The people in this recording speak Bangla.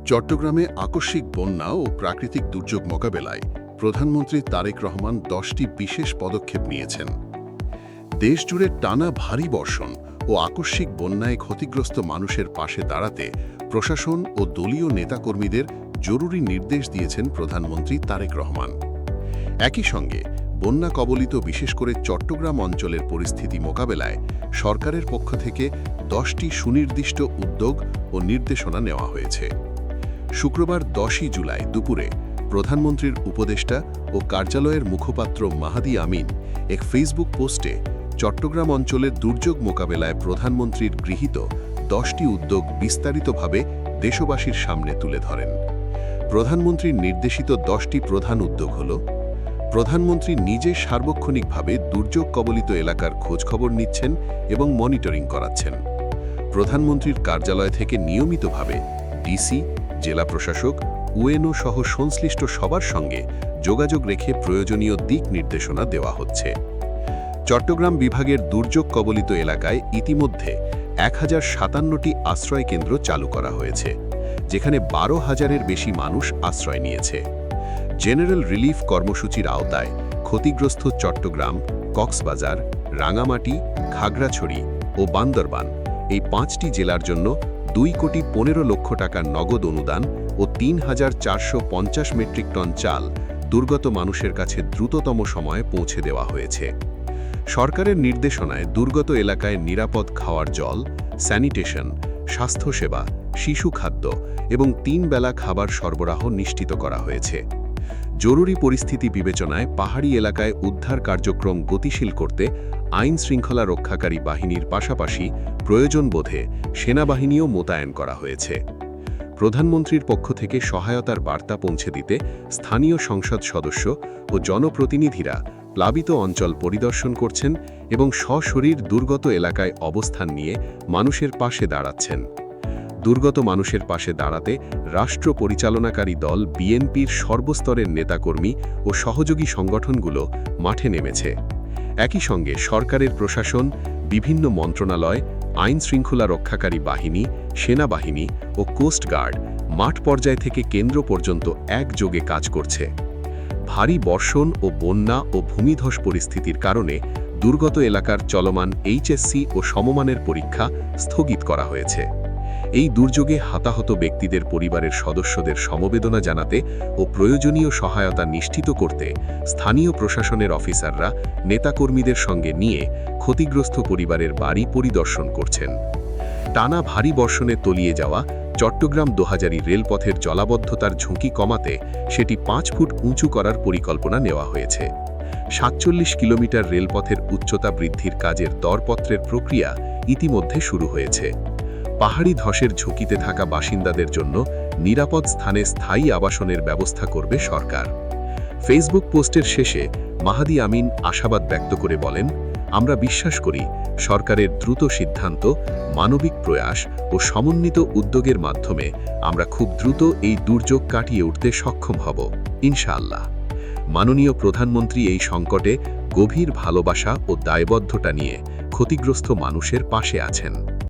চট্টগ্রামে আকস্মিক বন্যা ও প্রাকৃতিক দুর্যোগ মোকাবেলায় প্রধানমন্ত্রী তারেক রহমান 10টি বিশেষ পদক্ষেপ নিয়েছেন। দেশজুড়ে টানা ভারী বর্ষণ ও আকস্মিক বন্যায় ক্ষতিগ্রস্ত মানুষের পাশে দাঁড়াতে প্রশাসন ও দলীয় নেতাকর্মীদের জরুরি নির্দেশ দিয়েছেন প্রধানমন্ত্রী তারেক রহমান। একই সঙ্গে বন্যা কবলিত বিশেষ করে চট্টগ্রাম অঞ্চলের পরিস্থিতি মোকাবেলায় সরকারের পক্ষ থেকে 10টি সুনির্দিষ্ট উদ্যোগ ও নির্দেশনা নেওয়া হয়েছে। শুক্রবার 10ই জুলাই দুপুরে প্রধানমন্ত্রীর উপদেষ্টা ও কার্যালয়ের মুখপাত্র মাহাদি আমিন এক ফেসবুক পোস্টে চট্টগ্রাম অঞ্চলের দুর্যোগ মোকাবেলায় প্রধানমন্ত্রীর গৃহীত 10টি উদ্যোগ বিস্তারিতভাবে দেশবাসীর সামনে তুলে ধরেন। প্রধানমন্ত্রীর নির্দেশিত 10টি প্রধান উদ্যোগ হল: প্রধানমন্ত্রী নিজে সার্বক্ষণিকভাবে দুর্যোগ কবলিত এলাকার খোঁজখবর নিচ্ছেন এবং মনিটরিং করাচ্ছেন। প্রধানমন্ত্রীর কার্যালয় থেকে নিয়মিতভাবে ডিসি, জেলা প্রশাসক, ইউএনও সহ সংশ্লিষ্ট সবার সঙ্গে যোগাযোগ রেখে প্রয়োজনীয় দিক নির্দেশনা দেওয়া হচ্ছে। চট্টগ্রাম বিভাগের দুর্যোগ কবলিত এলাকায় ইতিমধ্যে 1057টি আশ্রয় কেন্দ্র চালু করা হয়েছে, যেখানে 12,000-এর বেশি মানুষ আশ্রয় নিয়েছে। জেনারেল রিলিফ কর্মসূচির আওতায় ক্ষতিগ্রস্ত চট্টগ্রাম, কক্সবাজার, রাঙামাটি, খাগড়াছড়ি ও বান্দরবান এই 5টি জেলার জন্য 2,15,00,000 টাকার নগদ অনুদান ও 3,450 মেট্রিক টন চাল দুর্গত মানুষের কাছে দ্রুততম সময়ে পৌঁছে দেওয়া হয়েছে। সরকারের নির্দেশনায় দুর্গত এলাকায় নিরাপদ খাওয়ার জল, স্যানিটেশন, স্বাস্থ্যসেবা, শিশু খাদ্য এবং 3 বেলা খাবার সরবরাহ নিশ্চিত করা হয়েছে। জরুরি পরিস্থিতি বিবেচনায় পাহাড়ি এলাকায় উদ্ধার কার্যক্রম গতিশীল করতে আইন শৃঙ্খলা রক্ষাকারী বাহিনীর পাশাপাশি প্রয়োজন বোধে সেনাবাহিনীও মোতায়েন করা হয়েছে। প্রধানমন্ত্রীর পক্ষ থেকে সহায়তার বার্তা পৌঁছে দিতে স্থানীয় সংসদ সদস্য ও জনপ্রতিনিধিরা প্লাবিত অঞ্চল পরিদর্শন করছেন এবং সশরীর দুর্গত এলাকায় অবস্থান নিয়ে মানুষের পাশে দাঁড়াচ্ছেন। দুর্গত মানুষের পাশে দাঁড়াতে রাষ্ট্র পরিচালনাকারী দল বিএনপির সর্বস্তরের নেতাকর্মী ও সহযোগী সংগঠনগুলো মাঠে নেমেছে। একই সঙ্গে সরকারের প্রশাসন, বিভিন্ন মন্ত্রণালয়, আইন শৃঙ্খলা রক্ষাকারী বাহিনী, সেনাবাহিনী ও কোস্ট গার্ড মাঠ পর্যায় থেকে কেন্দ্র পর্যন্ত একযোগে কাজ করছে। ভারী বর্ষণ ও বন্যা ও ভূমিধস পরিস্থিতির কারণে দুর্গত এলাকার চলমান এইচএসসি ও সমমানের পরীক্ষা স্থগিত করা হয়েছে। এই দুর্যোগে হতাহত ব্যক্তিদের পরিবারের সদস্যদের সমবেদনা জানাতে ও প্রয়োজনীয় সহায়তা নিশ্চিত করতে স্থানীয় প্রশাসনের অফিসাররা নেতাকর্মীদের সঙ্গে নিয়ে ক্ষতিগ্রস্ত পরিবারের বাড়ি পরিদর্শন করছেন। টানা ভারী বর্ষণে তলিয়ে যাওয়া চট্টগ্রাম দোহাজারী রেলপথের জলাবদ্ধতার ঝুঁকি কমাতে সেটি 5 ফুট উঁচু করার পরিকল্পনা নেওয়া হয়েছে। 47 কিলোমিটার রেলপথের উচ্চতা বৃদ্ধির কাজের দরপত্রের প্রক্রিয়া ইতিমধ্যে শুরু হয়েছে। পাহাড়ি ধসের ঝুঁকিতে থাকা বাসিন্দাদের জন্য নিরাপদ স্থানে স্থায়ী আবাসনের ব্যবস্থা করবে সরকার। ফেসবুক পোস্টের শেষে মাহাদি আমিন আশাবাদ ব্যক্ত করে বলেন, আমরা বিশ্বাস করি সরকারের দ্রুত সিদ্ধান্ত, মানবিক প্রয়াস ও সমন্বিত উদ্যোগের মাধ্যমে আমরা খুব দ্রুত এই দুর্যোগ কাটিয়ে উঠতে সক্ষম হব, ইনশাআল্লাহ। মাননীয় প্রধানমন্ত্রী এই সংকটে গভীর ভালোবাসা ও দায়বদ্ধতা নিয়ে ক্ষতিগ্রস্ত মানুষের পাশে আছেন।